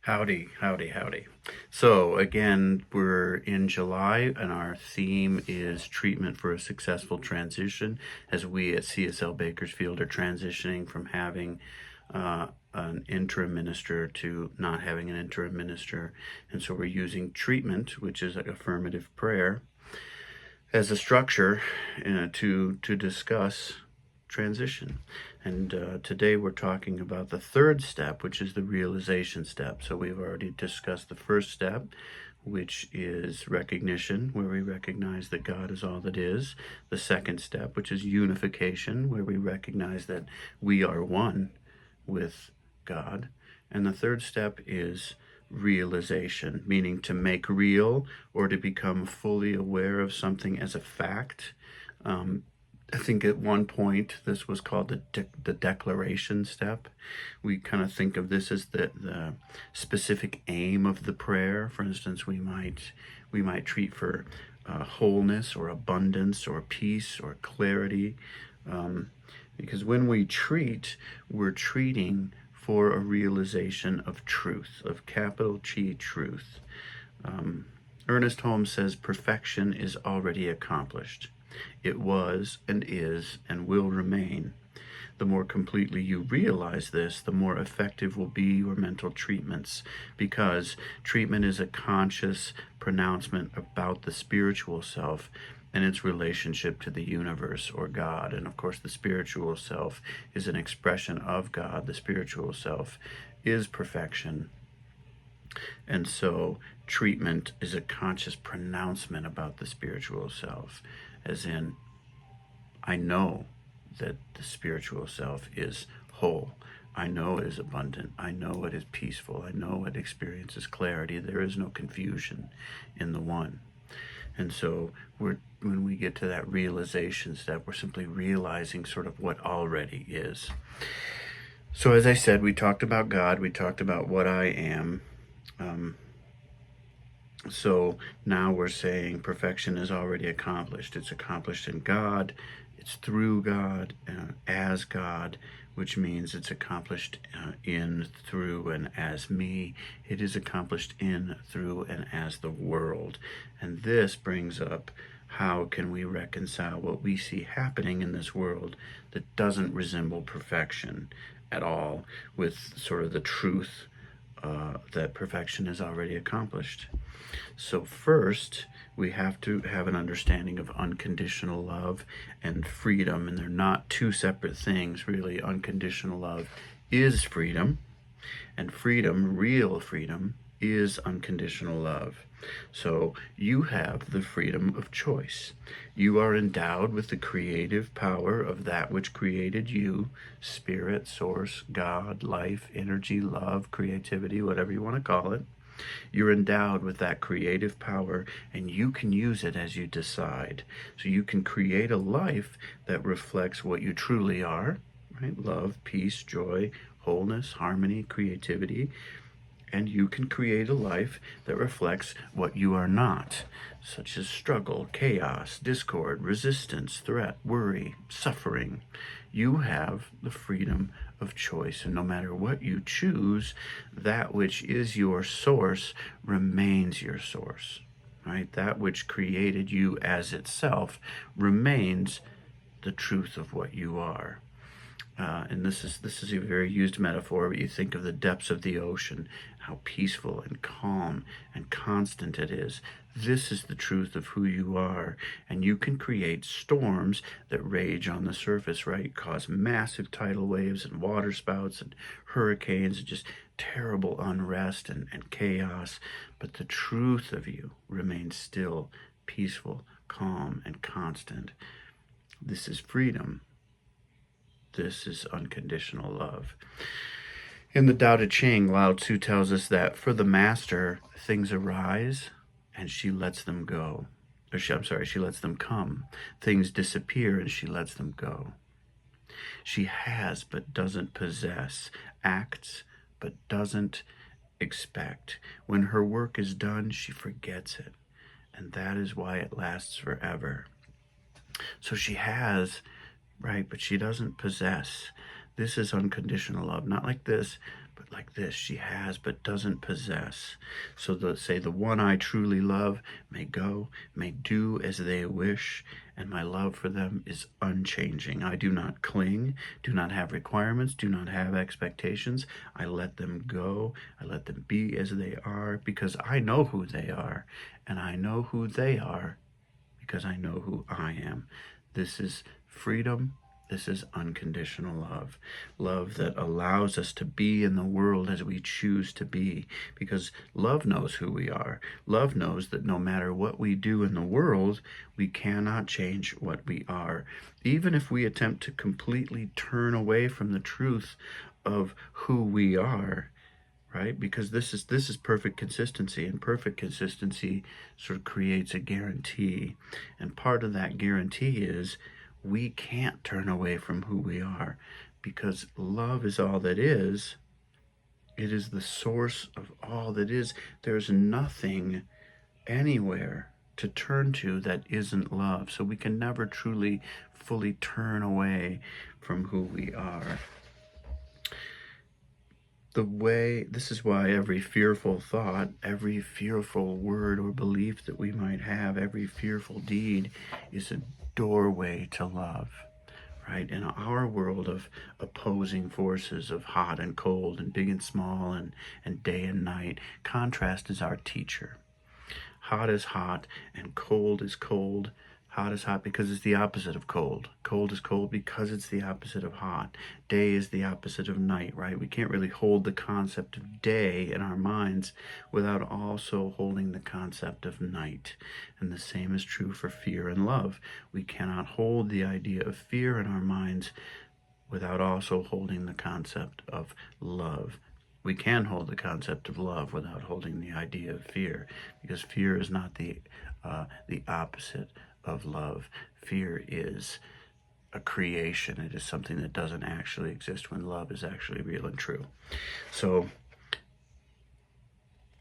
Howdy, howdy, howdy. So again, we're in July and our theme is treatment for a successful transition as we at CSL Bakersfield are transitioning from having an interim minister to not having an interim minister. And so we're using treatment, which is like affirmative prayer, as a structure to discuss transition. And today we're talking about the third step, which is the realization step. So we've already discussed the first step, which is recognition, where we recognize that God is all that is. The second step, which is unification, where we recognize that we are one with God. And the third step is realization, meaning to make real or to become fully aware of something as a fact. I think at one point this was called the declaration step. We kind of think of this as the specific aim of the prayer. For instance, we might treat for wholeness or abundance or peace or clarity, because when we treat, we're treating for a realization of truth, of capital G truth. Ernest Holmes says perfection is already accomplished. It was and is and will remain. The more completely you realize this, the more effective will be your mental treatments, because treatment is a conscious pronouncement about the spiritual self and its relationship to the universe or God. And of course, the spiritual self is an expression of God. The spiritual self is perfection. And so treatment is a conscious pronouncement about the spiritual self, as in, I know that the spiritual self is whole. I know it is abundant. I know it is peaceful. I know it experiences clarity. There is no confusion in the one. And so when we get to that realization step, we're simply realizing sort of what already is. So as I said, we talked about God. We talked about what I am. So now we're saying perfection is already accomplished. It's accomplished in God. It's through God, as God, which means it's accomplished in, through, and as me. It is accomplished in, through, and as the world. And this brings up, how can we reconcile what we see happening in this world that doesn't resemble perfection at all with sort of the truth that perfection is already accomplished. So first, we have to have an understanding of unconditional love and freedom, and they're not two separate things, really. Unconditional love is freedom, and freedom, real freedom, is unconditional love. So you have the freedom of choice. You are endowed with the creative power of that which created you: spirit, source, God, life, energy, love, creativity, whatever you want to call it. You're endowed with that creative power, and you can use it as you decide. So you can create a life that reflects what you truly are, right? Love, peace, joy, wholeness, harmony, creativity. And you can create a life that reflects what you are not, such as struggle, chaos, discord, resistance, threat, worry, suffering. You have the freedom of choice, and no matter what you choose, that which is your source remains your source, right? That which created you as itself remains the truth of what you are. And this is a very used metaphor, but you think of the depths of the ocean, how peaceful and calm and constant it is. This is the truth of who you are, and you can create storms that rage on the surface, right? Cause massive tidal waves and water spouts and hurricanes and just terrible unrest and chaos. But the truth of you remains still, peaceful, calm, and constant. This is freedom. This is unconditional love. In the Tao Te Ching, Lao Tzu tells us that for the master, things arise and she lets them go. She lets them come. Things disappear and she lets them go. She has but doesn't possess, acts but doesn't expect. When her work is done, she forgets it, and that is why it lasts forever. So she has, right, but she doesn't possess. This is unconditional love. Not like this, but like this, she has but doesn't possess. So the one I truly love may go, may do as they wish, and my love for them is unchanging. I do not cling, do not have requirements, do not have expectations. I let them go, I let them be as they are, because I know who they are, and I know who they are because I know who I am. This is freedom. This is unconditional love. Love that allows us to be in the world as we choose to be, because love knows who we are. Love knows that no matter what we do in the world, we cannot change what we are. Even if we attempt to completely turn away from the truth of who we are, right? Because this is perfect consistency, and perfect consistency sort of creates a guarantee. And part of that guarantee is we can't turn away from who we are, because love is all that is. It is the source of all that is. There's nothing anywhere to turn to that isn't love. So we can never truly, fully turn away from who we are. This is why every fearful thought, every fearful word or belief that we might have, every fearful deed is a doorway to love, right? In our world of opposing forces, of hot and cold and big and small and day and night, contrast is our teacher. Hot is hot and cold is cold. Hot is hot because it's the opposite of cold. Cold is cold because it's the opposite of hot. Day is the opposite of night, right? We can't really hold the concept of day in our minds without also holding the concept of night. And the same is true for fear and love. We cannot hold the idea of fear in our minds without also holding the concept of love. We can hold the concept of love without holding the idea of fear, because fear is not the opposite of love. Fear is a creation. It is something that doesn't actually exist when love is actually real and true. So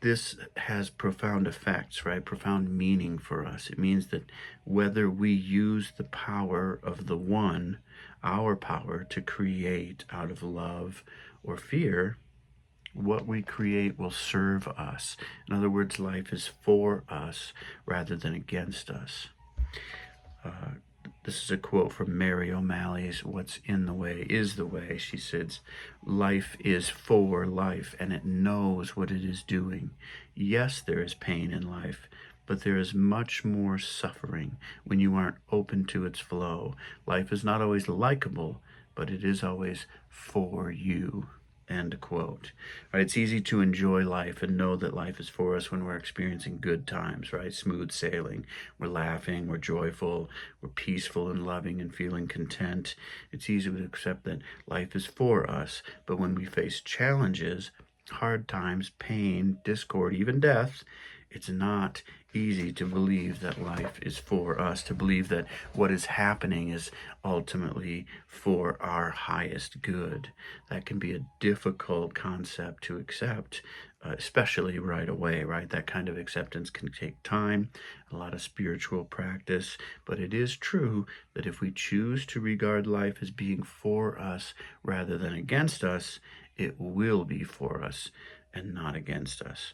this has profound effects, right? Profound meaning for us. It means that whether we use the power of the one, our power to create out of love or fear, what we create will serve us. In other words, life is for us rather than against us. This is a quote from Mary O'Malley's What's in the Way is the Way. She says, life is for life, and it knows what it is doing. Yes, there is pain in life, but there is much more suffering when you aren't open to its flow. Life is not always likable, but it is always for you. End quote. Right, it's easy to enjoy life and know that life is for us when we're experiencing good times, right? Smooth sailing. We're laughing, we're joyful, we're peaceful and loving and feeling content. It's easy to accept that life is for us, but when we face challenges, hard times, pain, discord, even death, it's not easy to believe that life is for us, to believe that what is happening is ultimately for our highest good. That can be a difficult concept to accept, especially right away, right? That kind of acceptance can take time, a lot of spiritual practice, but it is true that if we choose to regard life as being for us rather than against us, it will be for us and not against us.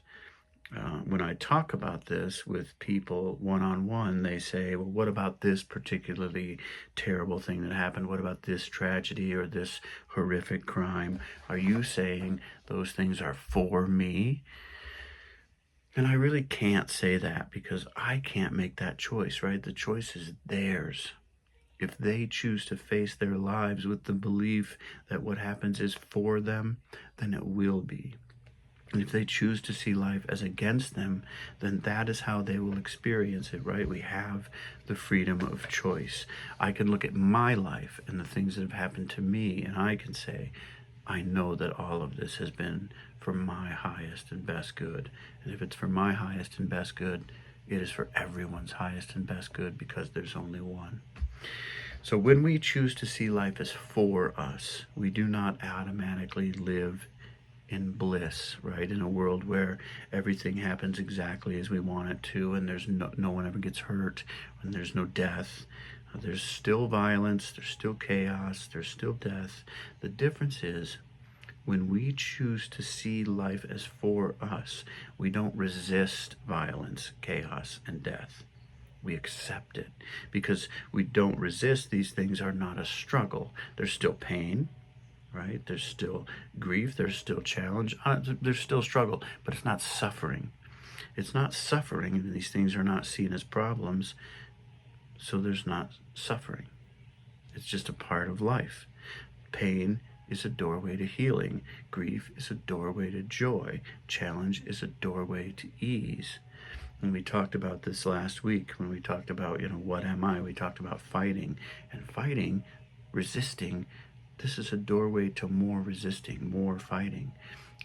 When I talk about this with people one-on-one, they say, well, what about this particularly terrible thing that happened? What about this tragedy or this horrific crime? Are you saying those things are for me? And I really can't say that, because I can't make that choice, right? The choice is theirs. If they choose to face their lives with the belief that what happens is for them, then it will be. And if they choose to see life as against them, then that is how they will experience it, right? We have the freedom of choice. I can look at my life and the things that have happened to me, and I can say, I know that all of this has been for my highest and best good. And if it's for my highest and best good, it is for everyone's highest and best good, because there's only one. So when we choose to see life as for us, we do not automatically live in bliss, right? In a world where everything happens exactly as we want it to, and there's no one ever gets hurt, and there's no death. There's still violence, there's still chaos, there's still death. The difference is When we choose to see life as for us, we don't resist violence, chaos, and death. We accept it because we don't resist. These things are not a struggle. There's still pain, right? There's still grief. There's still challenge. There's still struggle, but it's not suffering. It's not suffering, and these things are not seen as problems, so there's not suffering. It's just a part of life. Pain is a doorway to healing. Grief is a doorway to joy. Challenge is a doorway to ease. And we talked about this last week when we talked about, what am I? We talked about fighting. And fighting, resisting, this is a doorway to more resisting, more fighting.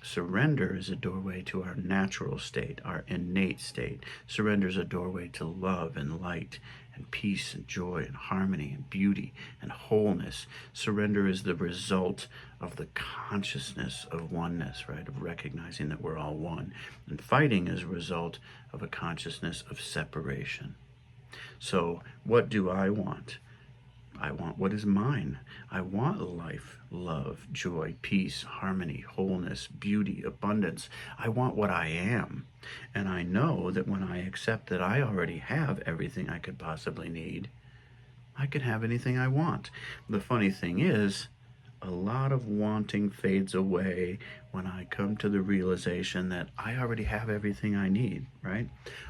Surrender is a doorway to our natural state, our innate state. Surrender is a doorway to love and light and peace and joy and harmony and beauty and wholeness. Surrender is the result of the consciousness of oneness, right? Of recognizing that we're all one. And fighting is a result of a consciousness of separation. So what do I want? I want what is mine. I want life, love, joy, peace, harmony, wholeness, beauty, abundance. I want what I am. And I know that when I accept that I already have everything I could possibly need, I can have anything I want. The funny thing is, a lot of wanting fades away when I come to the realization that I already have everything I need, right?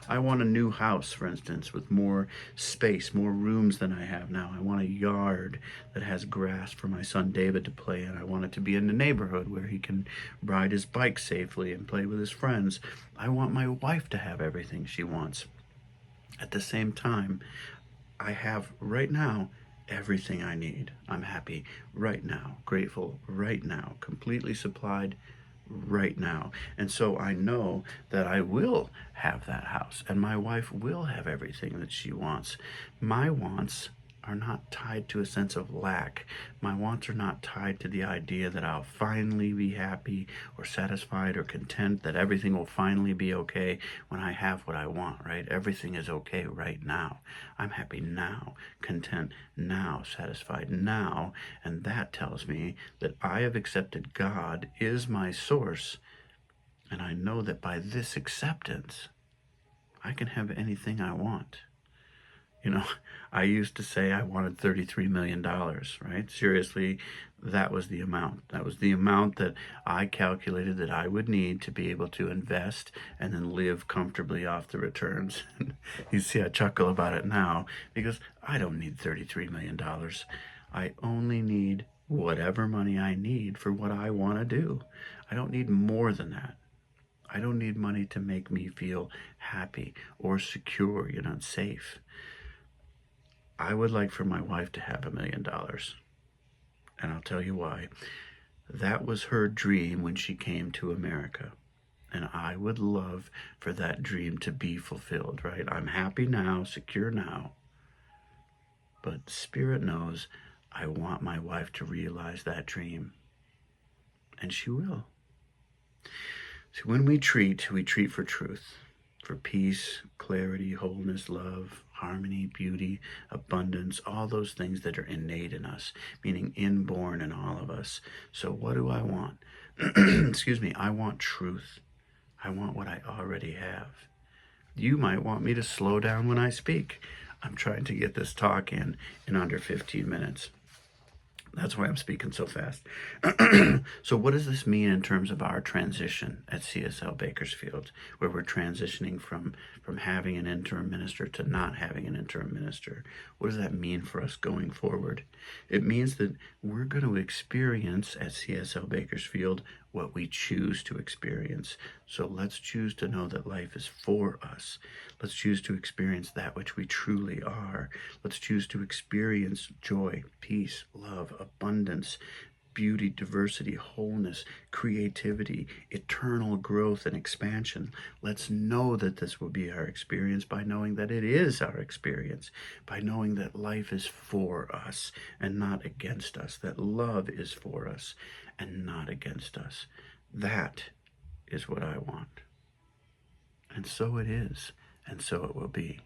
I want a new house, for instance, with more space, more rooms than I have now. I want a yard that has grass for my son David to play in. I want it to be in the neighborhood where he can ride his bike safely and play with his friends. I want my wife to have everything she wants. At the same time, I have right now everything I need. I'm happy right now, grateful right now, completely supplied right now. And so I know that I will have that house and my wife will have everything that she wants. My wants are not tied to a sense of lack. My wants are not tied to the idea that I'll finally be happy or satisfied or content, that everything will finally be okay when I have what I want, right? Everything is okay right now. I'm happy now, content now, satisfied now, and that tells me that I have accepted God is my source, and I know that by this acceptance, I can have anything I want. I used to say I wanted $33 million, right? Seriously, that was the amount. That was the amount that I calculated that I would need to be able to invest and then live comfortably off the returns. You see, I chuckle about it now because I don't need $33 million. I only need whatever money I need for what I want to do. I don't need more than that. I don't need money to make me feel happy or secure, safe. I would like for my wife to have $1 million. And I'll tell you why. That was her dream when she came to America. And I would love for that dream to be fulfilled, right? I'm happy now, secure now. But Spirit knows I want my wife to realize that dream. And she will. So when we treat for truth, for peace, clarity, wholeness, love, harmony, beauty, abundance, all those things that are innate in us, meaning inborn in all of us. So what do I want? Excuse me, I want truth. I want what I already have. You might want me to slow down when I speak. I'm trying to get this talk in under 15 minutes. That's why I'm speaking so fast. So what does this mean in terms of our transition at CSL Bakersfield, where we're transitioning from having an interim minister to not having an interim minister? What does that mean for us going forward? It means that we're going to experience at CSL Bakersfield what we choose to experience. So let's choose to know that life is for us. Let's choose to experience that which we truly are. Let's choose to experience joy, peace, love, abundance, beauty, diversity, wholeness, creativity, eternal growth and expansion. Let's know that this will be our experience by knowing that it is our experience, by knowing that life is for us and not against us, that love is for us and not against us. That is what I want. And so it is, and so it will be.